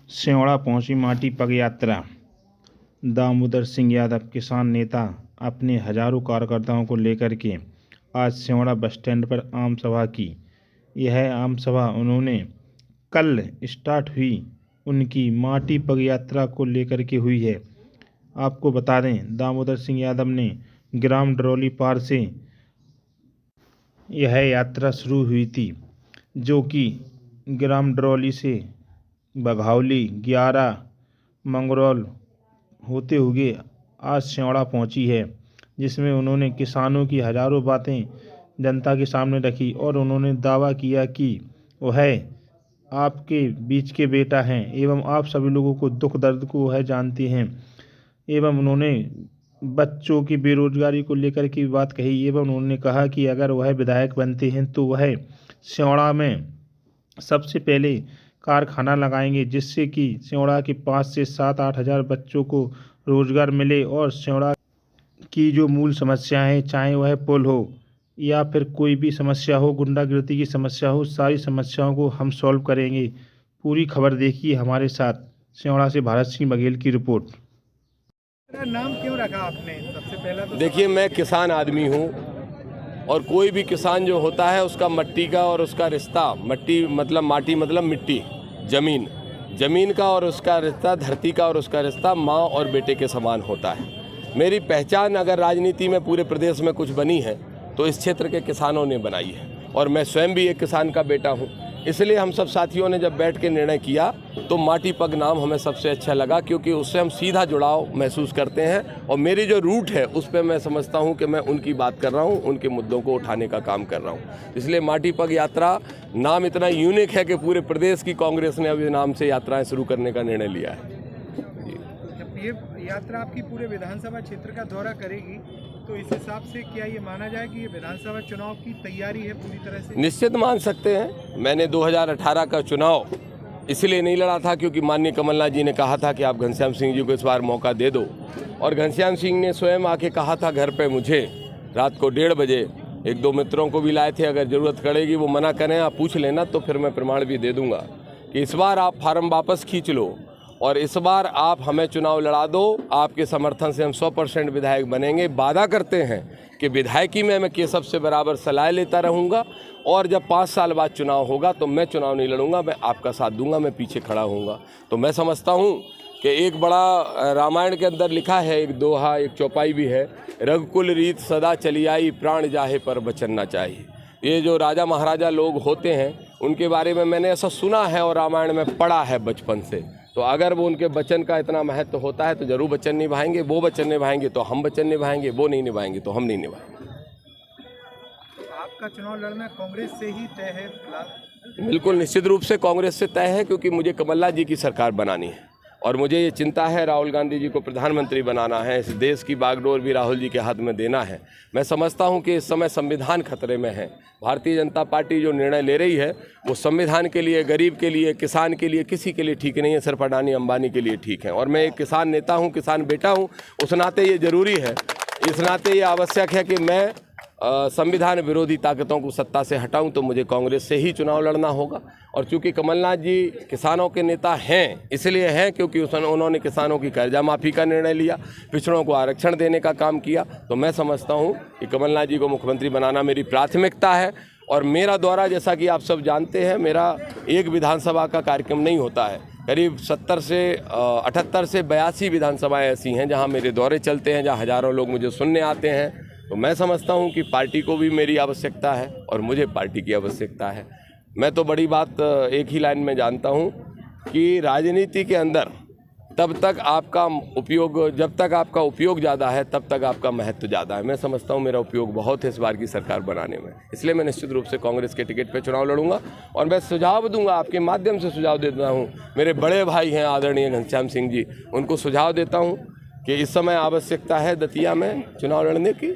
सिंहड़ा पहुंची माटी पग यात्रा। दामोदर सिंह यादव किसान नेता अपने हजारों कार्यकर्ताओं को लेकर के आज सिंहड़ा बस स्टैंड पर आम सभा की। यह आम सभा उन्होंने कल स्टार्ट हुई उनकी माटी पग यात्रा को लेकर के हुई है। आपको बता दें, दामोदर सिंह यादव ने ग्राम डरौली पार से यह यात्रा शुरू हुई थी, जो कि ग्राम डरौली से बघौली, ग्यारा, मंगरौल होते हुए आज सिंहड़ा पहुंची है, जिसमें उन्होंने किसानों की हजारों बातें जनता के सामने रखी और उन्होंने दावा किया कि वह आपके बीच के बेटा हैं एवं आप सभी लोगों को दुख दर्द को वह जानते हैं। एवं उन्होंने बच्चों की बेरोजगारी को लेकर की बात कही एवं उन्होंने कहा कि अगर वह विधायक बनते हैं तो वह सिंहड़ा में सबसे पहले कारखाना लगाएंगे, जिससे कि सिंहड़ा के 5 से 7-8 हज़ार बच्चों को रोजगार मिले और सिंहड़ा की जो मूल समस्याएं, चाहे वह पुल हो या फिर कोई भी समस्या हो, गुंडागिर्दी की समस्या हो, सारी समस्याओं को हम सॉल्व करेंगे। पूरी खबर देखिए हमारे साथ। सिंहड़ा से भारत सिंह बघेल की रिपोर्ट। नाम क्यों रखा आपने? सबसे पहला तो देखिए, मैं किसान आदमी हूँ और कोई भी किसान जो होता है उसका मट्टी का और उसका रिश्ता, मट्टी मतलब माटी मतलब मिट्टी, ज़मीन का और उसका रिश्ता, धरती का और उसका रिश्ता माँ और बेटे के समान होता है। मेरी पहचान अगर राजनीति में पूरे प्रदेश में कुछ बनी है तो इस क्षेत्र के किसानों ने बनाई है और मैं स्वयं भी एक किसान का बेटा हूँ। इसलिए हम सब साथियों ने जब बैठ के निर्णय किया तो माटी पग नाम हमें सबसे अच्छा लगा, क्योंकि उससे हम सीधा जुड़ाव महसूस करते हैं और मेरी जो रूट है उस पर मैं समझता हूं कि मैं उनकी बात कर रहा हूं, उनके मुद्दों को उठाने का काम कर रहा हूं। इसलिए माटी पग यात्रा नाम इतना यूनिक है कि पूरे प्रदेश की कांग्रेस ने अभी नाम से यात्राएं शुरू करने का निर्णय लिया है। ये यात्रा आपकी पूरे विधानसभा क्षेत्र का दौरा करेगी, तो इस हिसाब से क्या ये माना जाए कि ये विधानसभा चुनाव की तैयारी है पूरी तरह से? निश्चित मान सकते हैं। मैंने 2018 का चुनाव इसलिए नहीं लड़ा था क्योंकि माननीय कमलनाथ जी ने कहा था कि आप घनश्याम सिंह जी को इस बार मौका दे दो, और घनश्याम सिंह ने स्वयं आके कहा था घर पे मुझे रात को 1:30 बजे, 1-2 मित्रों को भी लाए थे, अगर ज़रूरत पड़ेगी वो मना करें आप पूछ लेना तो फिर मैं प्रमाण भी दे दूंगा कि इस बार आप फार्म वापस खींच लो और इस बार आप हमें चुनाव लड़ा दो। आपके समर्थन से हम 100% विधायक बनेंगे। वादा करते हैं कि विधायकी में मैं केशव से बराबर सलाह लेता रहूँगा और जब 5 साल बाद चुनाव होगा तो मैं चुनाव नहीं लड़ूंगा, मैं आपका साथ दूंगा, मैं पीछे खड़ा होऊंगा। तो मैं समझता हूँ कि एक बड़ा रामायण के अंदर लिखा है, एक दोहा, एक चौपाई भी है, रघुकुल रीत सदा चली आई, प्राण जाहे पर बचन ना चाहिए। ये जो राजा महाराजा लोग होते हैं उनके बारे में मैंने ऐसा सुना है और रामायण में पढ़ा है बचपन से। तो अगर वो उनके वचन का इतना महत्व होता है तो जरूर वचन निभाएंगे। वो वचन निभाएंगे तो हम वचन निभाएंगे, वो नहीं निभाएंगे तो हम नहीं निभाएंगे। आपका चुनाव लड़ना कांग्रेस से ही तय है? बिल्कुल निश्चित रूप से कांग्रेस से तय है, क्योंकि मुझे कमलनाथ जी की सरकार बनानी है और मुझे ये चिंता है राहुल गांधी जी को प्रधानमंत्री बनाना है। इस देश की बागडोर भी राहुल जी के हाथ में देना है। मैं समझता हूं कि इस समय संविधान खतरे में है। भारतीय जनता पार्टी जो निर्णय ले रही है वो संविधान के लिए, गरीब के लिए, किसान के लिए, किसी के लिए ठीक नहीं है, सिर्फ अडानी अंबानी के लिए ठीक है। और मैं एक किसान नेता हूँ, किसान बेटा हूँ, उस नाते ये जरूरी है, इस नाते ये आवश्यक है कि मैं संविधान विरोधी ताकतों को सत्ता से हटाऊं तो मुझे कांग्रेस से ही चुनाव लड़ना होगा। और चूंकि कमलनाथ जी किसानों के नेता हैं, इसलिए हैं क्योंकि उन्होंने किसानों की कर्जा माफ़ी का निर्णय लिया, पिछड़ों को आरक्षण देने का काम किया। तो मैं समझता हूं कि कमलनाथ जी को मुख्यमंत्री बनाना मेरी प्राथमिकता है। और मेरा दौरा, जैसा कि आप सब जानते हैं, मेरा एक विधानसभा का कार्यक्रम नहीं होता है। करीब 78 से 82 विधानसभाएँ ऐसी हैं जहाँ मेरे दौरे चलते हैं, जहाँ हज़ारों लोग मुझे सुनने आते हैं। तो मैं समझता हूं कि पार्टी को भी मेरी आवश्यकता है और मुझे पार्टी की आवश्यकता है। मैं तो बड़ी बात एक ही लाइन में जानता हूं कि राजनीति के अंदर तब तक आपका उपयोग, जब तक आपका उपयोग ज़्यादा है तब तक आपका महत्व ज़्यादा है। मैं समझता हूं मेरा उपयोग बहुत है इस बार की सरकार बनाने में, इसलिए मैं निश्चित रूप से कांग्रेस के टिकट पर चुनाव लड़ूंगा। और मैं सुझाव दूंगा, आपके माध्यम से सुझाव देता हूँ, मेरे बड़े भाई हैं आदरणीय घनश्याम सिंह जी, उनको सुझाव देता हूँ कि इस समय आवश्यकता है दतिया में चुनाव लड़ने की।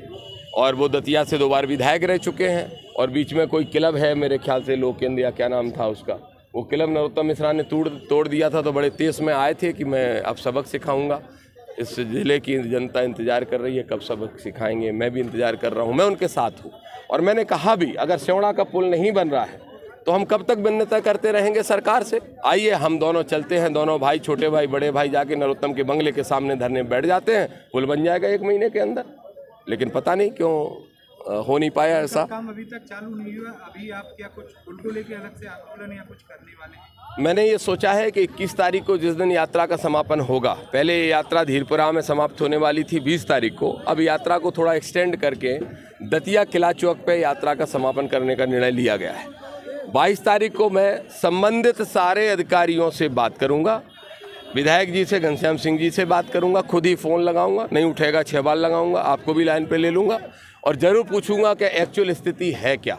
और वो दतिया से 2 बार विधायक रह चुके हैं और बीच में कोई क्लब है मेरे ख्याल से लोक केंद्र या क्या नाम था उसका, वो क्लब नरोत्तम मिश्रा ने तोड़ दिया था। तो बड़े तेज में आए थे कि मैं अब सबक सिखाऊंगा। इस ज़िले की जनता इंतज़ार कर रही है कब सबक सिखाएंगे, मैं भी इंतज़ार कर रहा हूँ, मैं उनके साथ हूँ। और मैंने कहा भी, अगर सिंहड़ा का पुल नहीं बन रहा है तो हम कब तक भिन्नता करते रहेंगे सरकार से? आइए हम दोनों चलते हैं, दोनों भाई, छोटे भाई बड़े भाई जाके नरोत्तम के बंगले के सामने धरने बैठ जाते हैं, पुल बन जाएगा 1 महीने के अंदर। लेकिन पता नहीं क्यों हो नहीं पाया ऐसा। काम अभी तक चालू नहीं हुआ। अभी आप क्या कुछ उल्टो लेके अलग से आंदोलन या कुछ करने वाले हैं? मैंने ये सोचा है कि 21 तारीख को जिस दिन यात्रा का समापन होगा, पहले ये यात्रा धीरपुरा में समाप्त होने वाली थी 20 तारीख को, अब यात्रा को थोड़ा एक्सटेंड करके दतिया किला चौक पे यात्रा का समापन करने का निर्णय लिया गया है। 22 तारीख को मैं संबंधित सारे अधिकारियों से बात करूंगा, विधायक जी से, घनश्याम सिंह जी से बात करूंगा, खुद ही फ़ोन लगाऊंगा, नहीं उठेगा 6 बार लगाऊंगा, आपको भी लाइन पे ले लूँगा और ज़रूर पूछूंगा कि एक्चुअल स्थिति है क्या।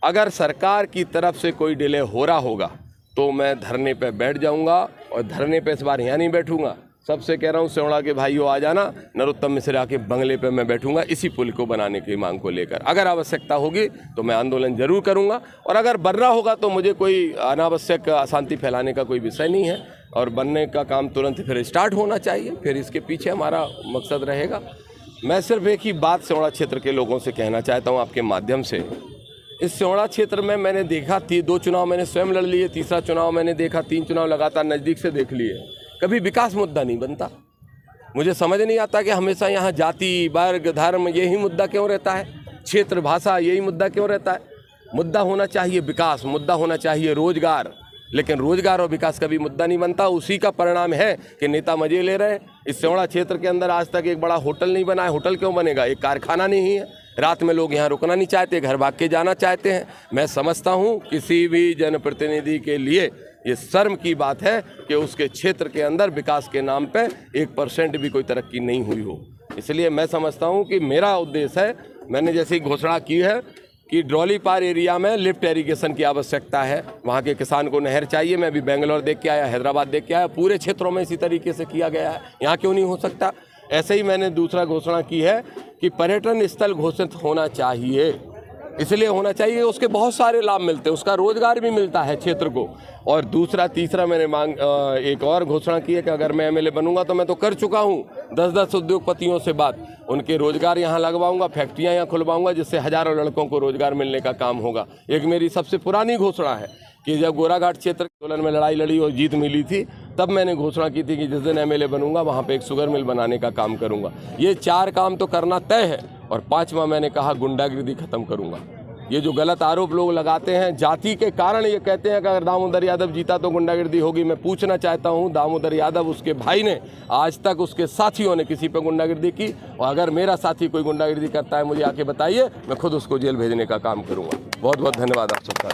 अगर सरकार की तरफ से कोई डिले हो रहा होगा तो मैं धरने पे बैठ जाऊंगा, और धरने पे इस बार यहाँ नहीं बैठूंगा, सबसे कह रहा हूँ सिवड़ा के भाइयों आ जाना, नरोत्तम मिश्रा के बंगले पे मैं बैठूंगा इसी पुल को बनाने की मांग को लेकर। अगर आवश्यकता होगी तो मैं आंदोलन जरूर करूंगा, और अगर बनना होगा तो मुझे कोई अनावश्यक अशांति फैलाने का कोई विषय नहीं है, और बनने का काम तुरंत फिर स्टार्ट होना चाहिए, फिर इसके पीछे हमारा मकसद रहेगा। मैं सिर्फ एक ही बात सिवड़ा क्षेत्र के लोगों से कहना चाहता हूँ आपके माध्यम से। इस सिवड़ा क्षेत्र में मैंने देखा 2 चुनाव मैंने स्वयं लड़ लिए, तीसरा चुनाव मैंने देखा, 3 चुनाव लगातार नज़दीक से देख लिए, कभी विकास मुद्दा नहीं बनता। मुझे समझ नहीं आता कि हमेशा यहाँ जाति, वर्ग, धर्म यही मुद्दा क्यों रहता है, क्षेत्र, भाषा यही मुद्दा क्यों रहता है। मुद्दा होना चाहिए विकास, मुद्दा होना चाहिए रोजगार, लेकिन रोजगार और विकास कभी मुद्दा नहीं बनता। उसी का परिणाम है कि नेता मजे ले रहे हैं। इस सिवड़ा क्षेत्र के अंदर आज तक एक बड़ा होटल नहीं बना है। होटल क्यों बनेगा? एक कारखाना नहीं है। रात में लोग यहाँ रुकना नहीं चाहते, घर भाग के जाना चाहते हैं। मैं समझता हूँ किसी भी जनप्रतिनिधि के लिए ये शर्म की बात है कि उसके क्षेत्र के अंदर विकास के नाम पे 1% भी कोई तरक्की नहीं हुई हो। इसलिए मैं समझता हूँ कि मेरा उद्देश्य है, मैंने जैसी घोषणा की है कि ड्रॉली पार एरिया में लिफ्ट इरिगेशन की आवश्यकता है, वहाँ के किसान को नहर चाहिए। मैं भी बेंगलोर देख के आया, हैदराबाद देख के आया, पूरे क्षेत्रों में इसी तरीके से किया गया है, यहाँ क्यों नहीं हो सकता। ऐसे ही मैंने दूसरा घोषणा की है कि पर्यटन स्थल घोषित होना चाहिए। इसलिए होना चाहिए, उसके बहुत सारे लाभ मिलते हैं, उसका रोजगार भी मिलता है क्षेत्र को। और तीसरा मैंने एक और घोषणा की है कि अगर मैं एमएलए बनूंगा तो मैं तो कर चुका हूँ 10 उद्योगपतियों से बात, उनके रोजगार यहाँ लगवाऊंगा, फैक्ट्रियाँ यहाँ खुलवाऊंगा, जिससे हजारों लड़कों को रोजगार मिलने का काम होगा। एक मेरी सबसे पुरानी घोषणा है कि जब गोराघाट क्षेत्र आंदोलन में लड़ाई लड़ी और जीत मिली थी, तब मैंने घोषणा की थी कि जिस दिन एमएलए बनूंगा वहाँ पे एक शुगर मिल बनाने का काम करूंगा। ये 4 काम तो करना तय है। और 5वां मैंने कहा गुंडागिर्दी खत्म करूंगा। ये जो गलत आरोप लोग लगाते हैं जाति के कारण, ये कहते हैं कि अगर दामोदर यादव जीता तो गुंडागिर्दी होगी। मैं पूछना चाहता हूं, दामोदर यादव, उसके भाई ने आज तक उसके साथियों ने किसी पर गुंडागिर्दी की? और अगर मेरा साथी कोई गुंडागिर्दी करता है मुझे आके बताइए, मैं खुद उसको जेल भेजने का काम करूंगा। बहुत बहुत धन्यवाद आप सबका।